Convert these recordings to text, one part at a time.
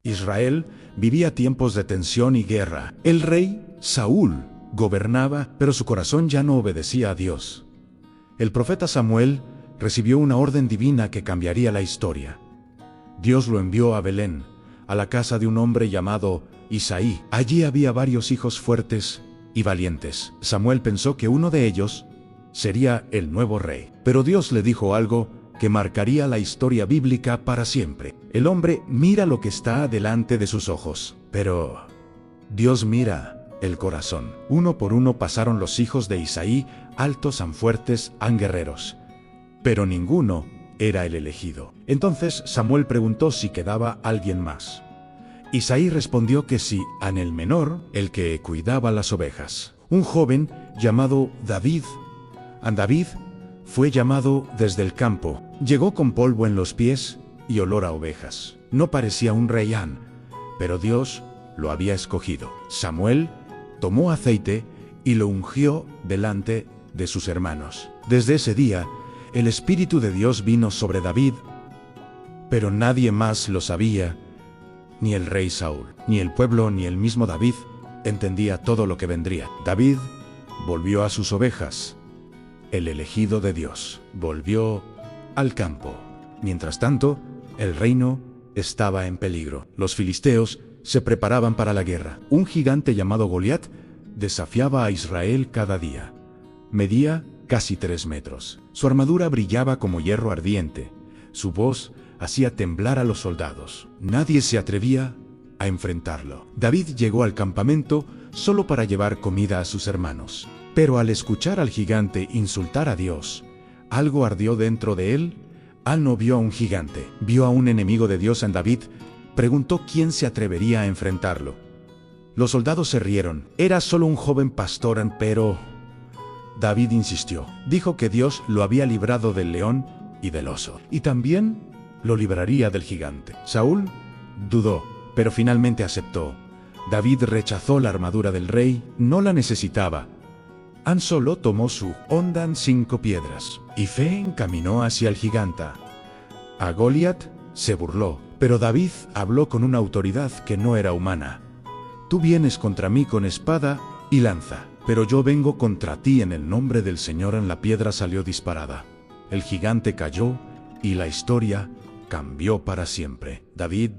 Israel vivía tiempos de tensión y guerra. El rey, Saúl, gobernaba, pero su corazón ya no obedecía a Dios. El profeta Samuel recibió una orden divina que cambiaría la historia. Dios lo envió a Belén, a la casa de un hombre llamado Isaí. Allí había varios hijos fuertes y valientes. Samuel pensó que uno de ellos sería el nuevo rey. Pero Dios le dijo algo que marcaría la historia bíblica para siempre. El hombre mira lo que está delante de sus ojos, pero Dios mira el corazón. Uno por uno pasaron los hijos de Isaí, altos, fuertes, guerreros, pero ninguno era el elegido. Entonces Samuel preguntó si quedaba alguien más. Isaí respondió que sí, el menor, el que cuidaba las ovejas. Un joven llamado David. David fue llamado desde el campo. Llegó con polvo en los pies y olor a ovejas. No parecía un rey, pero Dios lo había escogido. Samuel tomó aceite y lo ungió delante de sus hermanos. Desde ese día, el Espíritu de Dios vino sobre David, pero nadie más lo sabía, ni el rey Saúl, ni el pueblo, ni el mismo David entendía todo lo que vendría. David volvió a sus ovejas. El elegido de Dios volvió al campo. Mientras tanto, el reino estaba en peligro. Los filisteos se preparaban para la guerra. Un gigante llamado Goliat desafiaba a Israel cada día. Medía casi 3 metros. Su armadura brillaba como hierro ardiente. Su voz hacía temblar a los soldados. Nadie se atrevía a enfrentarlo. David llegó al campamento solo para llevar comida a sus hermanos. Pero al escuchar al gigante insultar a Dios, algo ardió dentro de él. No vio a un gigante, vio a un enemigo de Dios en David. Preguntó quién se atrevería a enfrentarlo. Los soldados se rieron. Era solo un joven pastor, pero David insistió. Dijo que Dios lo había librado del león y del oso, y también lo libraría del gigante. Saúl dudó, pero finalmente aceptó. David rechazó la armadura del rey, no la necesitaba. Solo tomó su onda 5 piedras, y fe encaminó hacia el gigante. A Goliat se burló, pero David habló con una autoridad que no era humana. Tú vienes contra mí con espada y lanza, pero yo vengo contra ti en el nombre del Señor. La piedra salió disparada. El gigante cayó y la historia cambió para siempre. David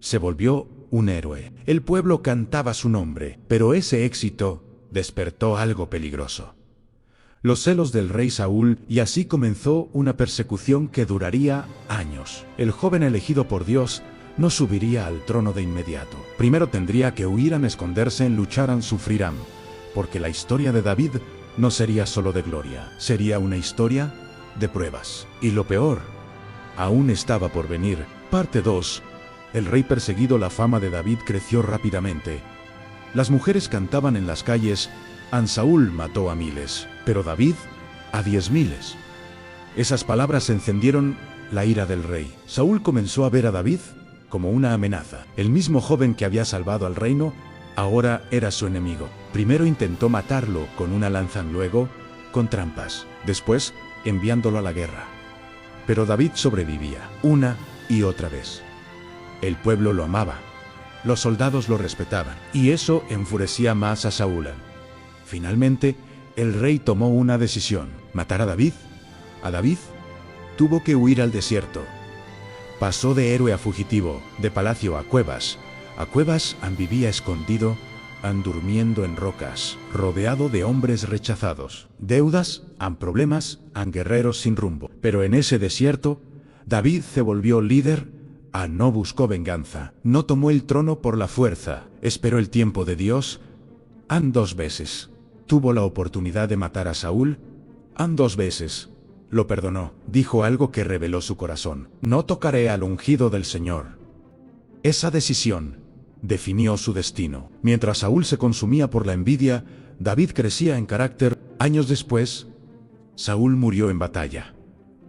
se volvió un héroe. El pueblo cantaba su nombre, pero ese éxito despertó algo peligroso: los celos del rey Saúl, y así comenzó una persecución que duraría años. El joven elegido por Dios no subiría al trono de inmediato. Primero tendría que huir, esconderse, lucharán, sufrirán, porque la historia de David no sería solo de gloria, sería una historia de pruebas. Y lo peor aún estaba por venir. Parte 2. El rey perseguido. La fama de David creció rápidamente. Las mujeres cantaban en las calles: Saúl mató a miles, pero David a 10.000. Esas palabras encendieron la ira del rey. Saúl comenzó a ver a David como una amenaza. El mismo joven que había salvado al reino ahora era su enemigo. Primero intentó matarlo con una lanza, luego con trampas, después enviándolo a la guerra. Pero David sobrevivía una y otra vez. El pueblo lo amaba. Los soldados lo respetaban, y eso enfurecía más a Saúl. Finalmente, el rey tomó una decisión: matar a David. David tuvo que huir al desierto. Pasó de héroe a fugitivo, de palacio a cuevas. Vivía escondido, durmiendo en rocas, rodeado de hombres rechazados. Deudas, problemas, guerreros sin rumbo. Pero en ese desierto, David se volvió líder. No buscó venganza, no tomó el trono por la fuerza, esperó el tiempo de Dios. 2 veces tuvo la oportunidad de matar a Saúl. 2 veces lo perdonó. Dijo algo que reveló su corazón: no tocaré al ungido del Señor. Esa decisión definió su destino. Mientras Saúl se consumía por la envidia, David crecía en carácter. Años después, Saúl murió en batalla.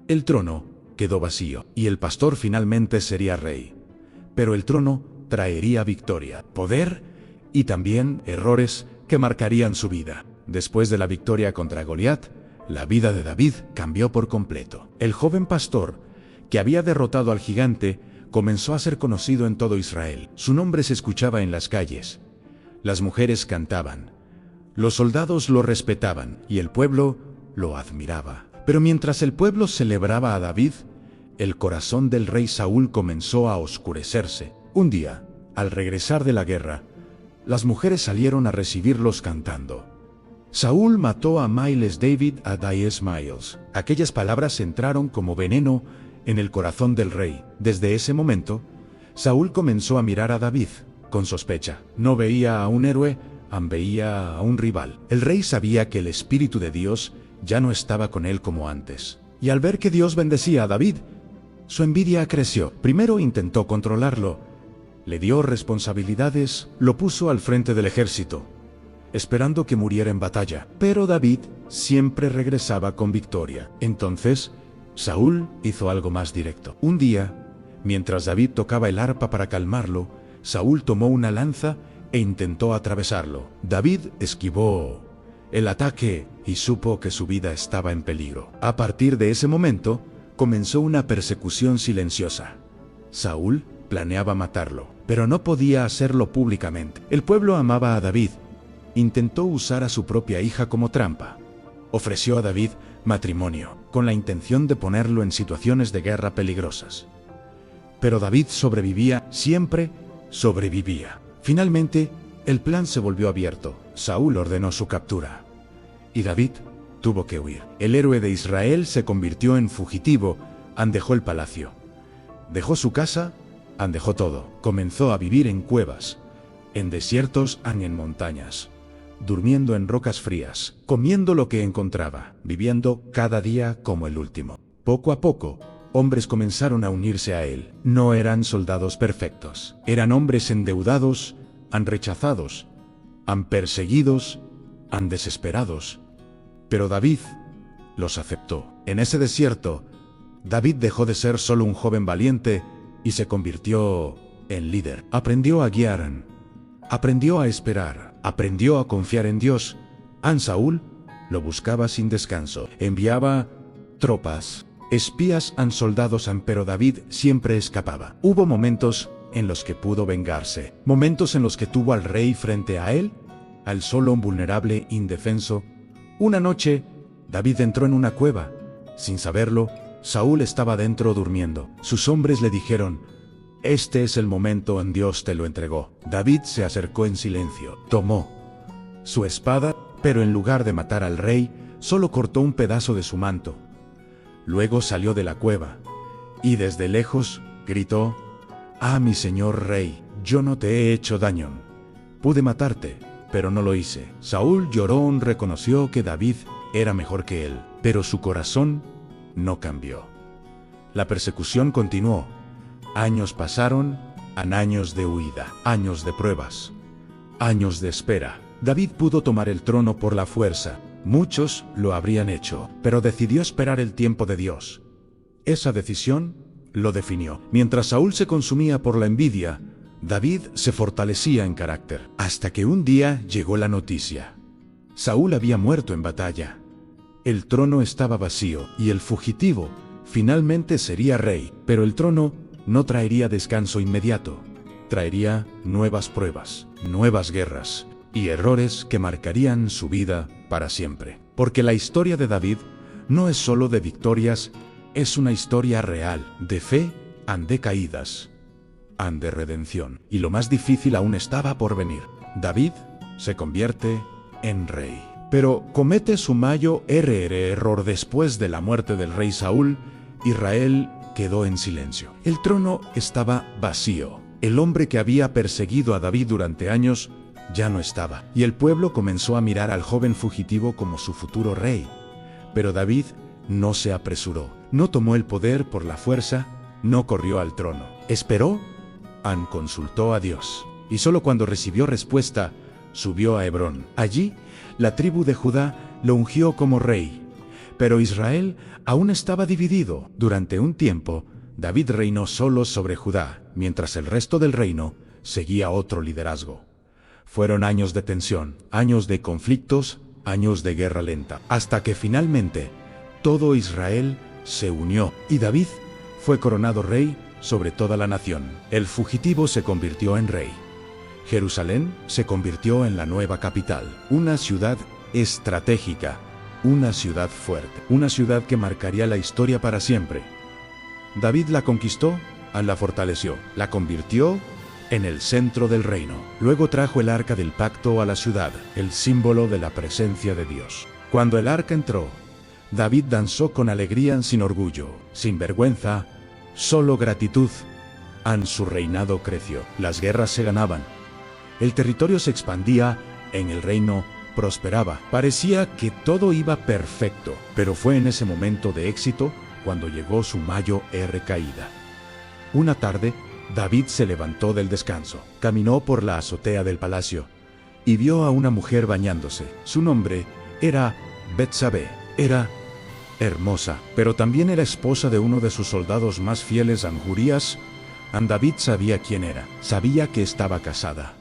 El trono quedó vacío, y el pastor finalmente sería rey. Pero el trono traería victoria, poder y también errores que marcarían su vida. Después de la victoria contra Goliat, la vida de David cambió por completo. El joven pastor, que había derrotado al gigante, comenzó a ser conocido en todo Israel. Su nombre se escuchaba en las calles. Las mujeres cantaban. Los soldados lo respetaban y el pueblo lo admiraba. Pero mientras el pueblo celebraba a David, el corazón del rey Saúl comenzó a oscurecerse. Un día, al regresar de la guerra, las mujeres salieron a recibirlos cantando. Saúl mató a Miles David a 10 miles. Aquellas palabras entraron como veneno en el corazón del rey. Desde ese momento, Saúl comenzó a mirar a David con sospecha. No veía a un héroe, veía a un rival. El rey sabía que el Espíritu de Dios ya no estaba con él como antes. Y al ver que Dios bendecía a David, su envidia creció. Primero intentó controlarlo. Le dio responsabilidades, lo puso al frente del ejército, esperando que muriera en batalla. Pero David siempre regresaba con victoria. Entonces, Saúl hizo algo más directo. Un día, mientras David tocaba el arpa para calmarlo, Saúl tomó una lanza e intentó atravesarlo. David esquivó el ataque y supo que su vida estaba en peligro. A partir de ese momento, comenzó una persecución silenciosa. Saúl planeaba matarlo, pero no podía hacerlo públicamente. El pueblo amaba a David. Intentó usar a su propia hija como trampa. Ofreció a David matrimonio, con la intención de ponerlo en situaciones de guerra peligrosas. Pero David sobrevivía, siempre sobrevivía. Finalmente, el plan se volvió abierto. Saúl ordenó su captura. Y David tuvo que huir. El héroe de Israel se convirtió en fugitivo. Dejó el palacio. Dejó su casa. Dejó todo. Comenzó a vivir en cuevas, en desiertos, en montañas, durmiendo en rocas frías, comiendo lo que encontraba, viviendo cada día como el último. Poco a poco, hombres comenzaron a unirse a él. No eran soldados perfectos. Eran hombres endeudados, rechazados, perseguidos, desesperados. Pero David los aceptó. En ese desierto, David dejó de ser solo un joven valiente y se convirtió en líder. Aprendió a guiar, aprendió a esperar, aprendió a confiar en Dios. Saúl lo buscaba sin descanso. Enviaba tropas, espías, soldados, pero David siempre escapaba. Hubo momentos en los que pudo vengarse, momentos en los que tuvo al rey frente a él, al solo vulnerable, indefenso. Una noche, David entró en una cueva. Sin saberlo, Saúl estaba dentro durmiendo. Sus hombres le dijeron: «Este es el momento, Dios te lo entregó». David se acercó en silencio. Tomó su espada, pero en lugar de matar al rey, solo cortó un pedazo de su manto. Luego salió de la cueva y desde lejos gritó: mi señor rey, yo no te he hecho daño. Pude matarte, pero no lo hice». Saúl lloró, reconoció que David era mejor que él, pero su corazón no cambió. La persecución continuó. Años pasaron, años de huida, años de pruebas, años de espera. David pudo tomar el trono por la fuerza. Muchos lo habrían hecho, pero decidió esperar el tiempo de Dios. Esa decisión lo definió. Mientras Saúl se consumía por la envidia, David se fortalecía en carácter. Hasta que un día llegó la noticia. Saúl había muerto en batalla. El trono estaba vacío y el fugitivo finalmente sería rey. Pero el trono no traería descanso inmediato. Traería nuevas pruebas, nuevas guerras y errores que marcarían su vida para siempre. Porque la historia de David no es solo de victorias, es una historia real, de fe, de caídas, de redención. Y lo más difícil aún estaba por venir. David se convierte en rey. Pero comete su mayor error después de la muerte del rey Saúl. Israel quedó en silencio. El trono estaba vacío. El hombre que había perseguido a David durante años ya no estaba. Y el pueblo comenzó a mirar al joven fugitivo como su futuro rey. Pero David no se apresuró. No tomó el poder por la fuerza, no corrió al trono. Esperó, consultó a Dios. Y solo cuando recibió respuesta, subió a Hebrón. Allí, la tribu de Judá lo ungió como rey. Pero Israel aún estaba dividido. Durante un tiempo, David reinó solo sobre Judá, mientras el resto del reino seguía otro liderazgo. Fueron años de tensión, años de conflictos, años de guerra lenta, hasta que finalmente todo Israel se unió y David fue coronado rey sobre toda la nación. El fugitivo se convirtió en rey. Jerusalén se convirtió en la nueva capital, una ciudad estratégica, una ciudad fuerte, una ciudad que marcaría la historia para siempre. David la conquistó, la fortaleció, la convirtió en el centro del reino. Luego trajo el arca del pacto a la ciudad, el símbolo de la presencia de Dios. Cuando el arca entró, David danzó con alegría sin orgullo, sin vergüenza, solo gratitud. Su reinado creció, las guerras se ganaban, el territorio se expandía, en el reino prosperaba. Parecía que todo iba perfecto, pero fue en ese momento de éxito cuando llegó su mayor caída. Una tarde, David se levantó del descanso, caminó por la azotea del palacio y vio a una mujer bañándose. Su nombre era Betsabé. Era hermosa, pero también era esposa de uno de sus soldados más fieles, Urías. David sabía quién era, sabía que estaba casada,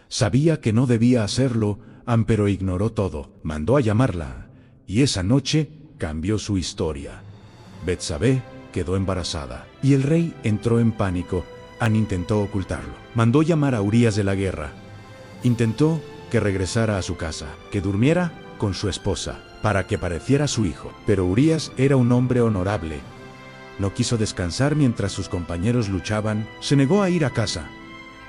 sabía que no debía hacerlo, pero ignoró todo. Mandó a llamarla, y esa noche cambió su historia. Betsabé quedó embarazada, y el rey entró en pánico. Intentó ocultarlo. Mandó llamar a Urías de la guerra. Intentó que regresara a su casa, que durmiera con su esposa, para que pareciera su hijo. Pero Urías era un hombre honorable. No quiso descansar mientras sus compañeros luchaban, se negó a ir a casa.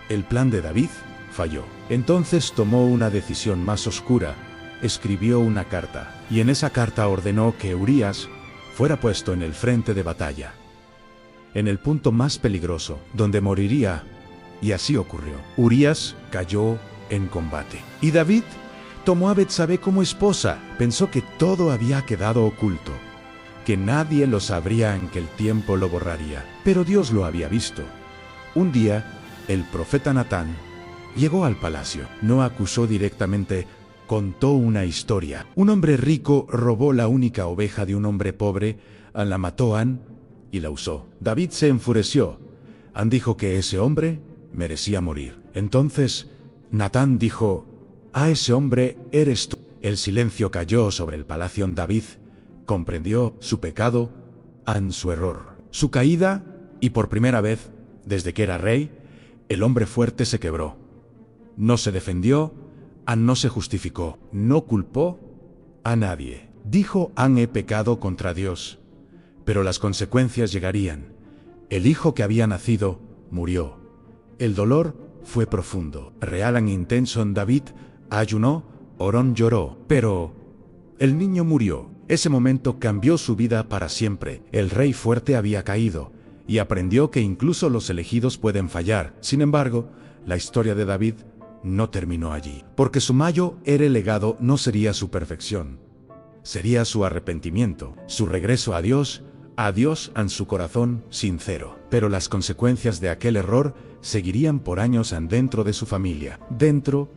El plan de David falló. Entonces tomó una decisión más oscura. Escribió una carta, y en esa carta ordenó que Urías fuera puesto en el frente de batalla, en el punto más peligroso, donde moriría, y así ocurrió. Urías cayó en combate, y David tomó a Betsabé como esposa. Pensó que todo había quedado oculto, que nadie lo sabría, en que el tiempo lo borraría. Pero Dios lo había visto. Un día, el profeta Natán llegó al palacio. No acusó directamente, contó una historia. Un hombre rico robó la única oveja de un hombre pobre, la mató y la usó. David se enfureció. Dijo que ese hombre merecía morir. Entonces, Natán dijo: ese hombre eres tú. El silencio cayó sobre el palacio. David comprendió su pecado, su error, su caída, y por primera vez, desde que era rey, el hombre fuerte se quebró. No se defendió, no se justificó, no culpó a nadie. Dijo: he pecado contra Dios. Pero las consecuencias llegarían. El hijo que había nacido murió. El dolor fue profundo, real e intenso. David ayunó, oró, lloró, pero el niño murió. Ese momento cambió su vida para siempre. El rey fuerte había caído, y aprendió que incluso los elegidos pueden fallar. Sin embargo, la historia de David no terminó allí, porque su mayor legado no sería su perfección, sería su arrepentimiento, su regreso a Dios en su corazón sincero. Pero las consecuencias de aquel error seguirían por años dentro de su familia, dentro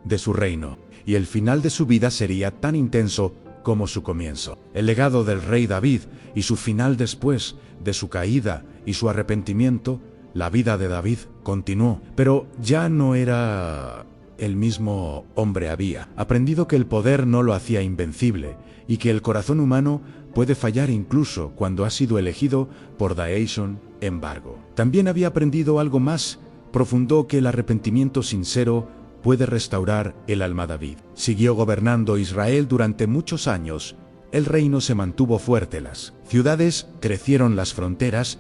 de su reino, y el final de su vida sería tan intenso como su comienzo. El legado del rey David y su final después de su caída y su arrepentimiento. La vida de David continuó, pero ya no era el mismo hombre. Había aprendido que el poder no lo hacía invencible, y que el corazón humano puede fallar incluso cuando ha sido elegido por Dios. Embargo, también había aprendido algo más profundo, que el arrepentimiento sincero puede restaurar el alma. David siguió gobernando Israel durante muchos años. El reino se mantuvo fuerte, las ciudades crecieron, las fronteras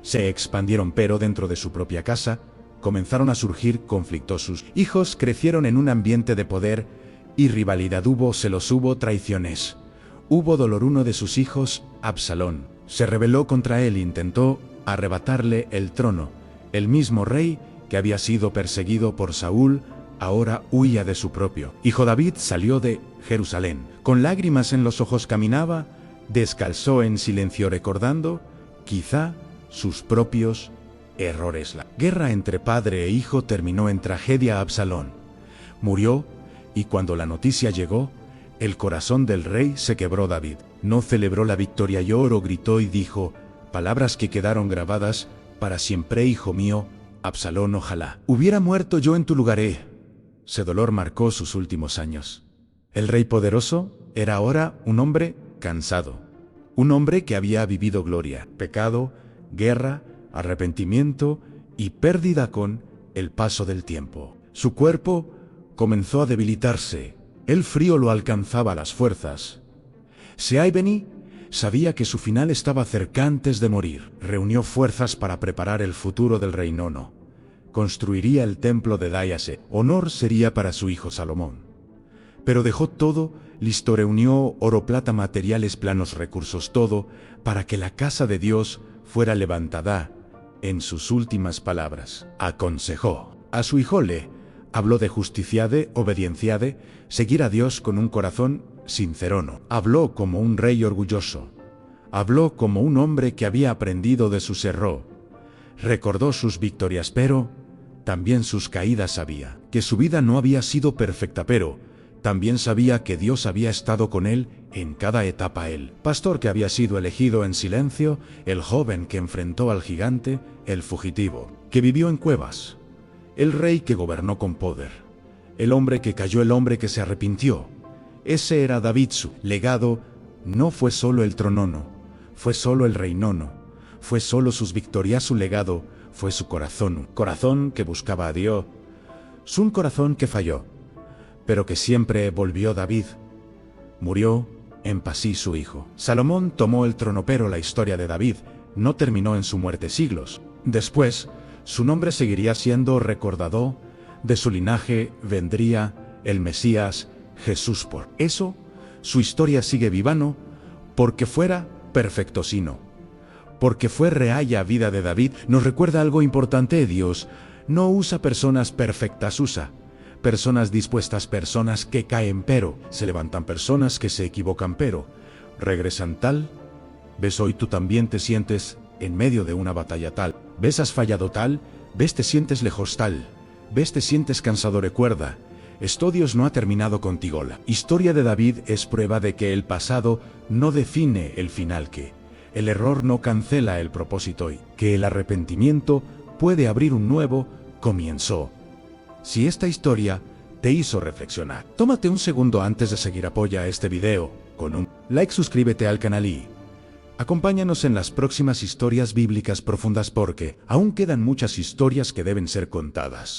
se expandieron, pero dentro de su propia casa comenzaron a surgir conflictos. Sus hijos crecieron en un ambiente de poder y rivalidad. Hubo celos, hubo traiciones, hubo dolor. Uno de sus hijos, Absalón, se rebeló contra él e intentó arrebatarle el trono. El mismo rey que había sido perseguido por Saúl ahora huía de su propio hijo. David salió de Jerusalén con lágrimas en los ojos, caminaba descalzo en silencio, recordando quizá sus propios errores. La guerra entre padre e hijo terminó en tragedia. Absalón murió, y cuando la noticia llegó, el corazón del rey se quebró. David no celebró la victoria, lloró, gritó y dijo palabras que quedaron grabadas para siempre: hijo mío, Absalón, ojalá hubiera muerto yo en tu lugar. Ese dolor marcó sus últimos años. El rey poderoso era ahora un hombre cansado, un hombre que había vivido gloria, pecado, guerra, arrepentimiento y pérdida con el paso del tiempo. Su cuerpo comenzó a debilitarse, el frío lo alcanzaba a las fuerzas. Seaibeni sabía que su final estaba cerca antes de morir. Reunió fuerzas para preparar el futuro del rey Nono. Construiría el templo de Dayase. Honor sería para su hijo Salomón. Pero dejó todo, listo, reunió oro, plata, materiales, planos, recursos, todo, para que la casa de Dios fuera levantada. En sus últimas palabras, aconsejó a su hijo Le, habló de justiciade, obedienciade, seguir a Dios con un corazón sincerono. Habló como un rey orgulloso. Habló como un hombre que había aprendido de sus errores. Recordó sus victorias, pero también sus caídas. Sabía que su vida no había sido perfecta, pero también sabía que Dios había estado con él en cada etapa. El pastor que había sido elegido en silencio, el joven que enfrentó al gigante, el fugitivo que vivió en cuevas, el rey que gobernó con poder, el hombre que cayó, el hombre que se arrepintió. Ese era David. Su legado no fue solo el trono, fue solo el rey Nono, fue solo sus victorias. Su legado fue su corazón, un corazón que buscaba a Dios, un corazón que falló, pero que siempre volvió. David murió en paz y su hijo Salomón tomó el trono, pero la historia de David no terminó en su muerte. Siglos después, su nombre seguiría siendo recordado, de su linaje vendría el Mesías, Jesús. Por eso, su historia sigue viva, no porque fuera perfecto, sino porque fue real. La vida de David nos recuerda algo importante: Dios no usa personas perfectas, usa personas dispuestas, personas que caen pero se levantan, personas que se equivocan pero regresan. Tal vez hoy tú también te sientes en medio de una batalla. Tal vez has fallado, tal vez te sientes lejos, tal vez te sientes cansado. Recuerda, esto Dios no ha terminado contigo. La historia de David es prueba de que el pasado no define el final, que el error no cancela el propósito y que el arrepentimiento puede abrir un nuevo comienzo. Si esta historia te hizo reflexionar, tómate un segundo antes de seguir. Apoya este video con un like, suscríbete al canal y acompáñanos en las próximas historias bíblicas profundas, porque aún quedan muchas historias que deben ser contadas.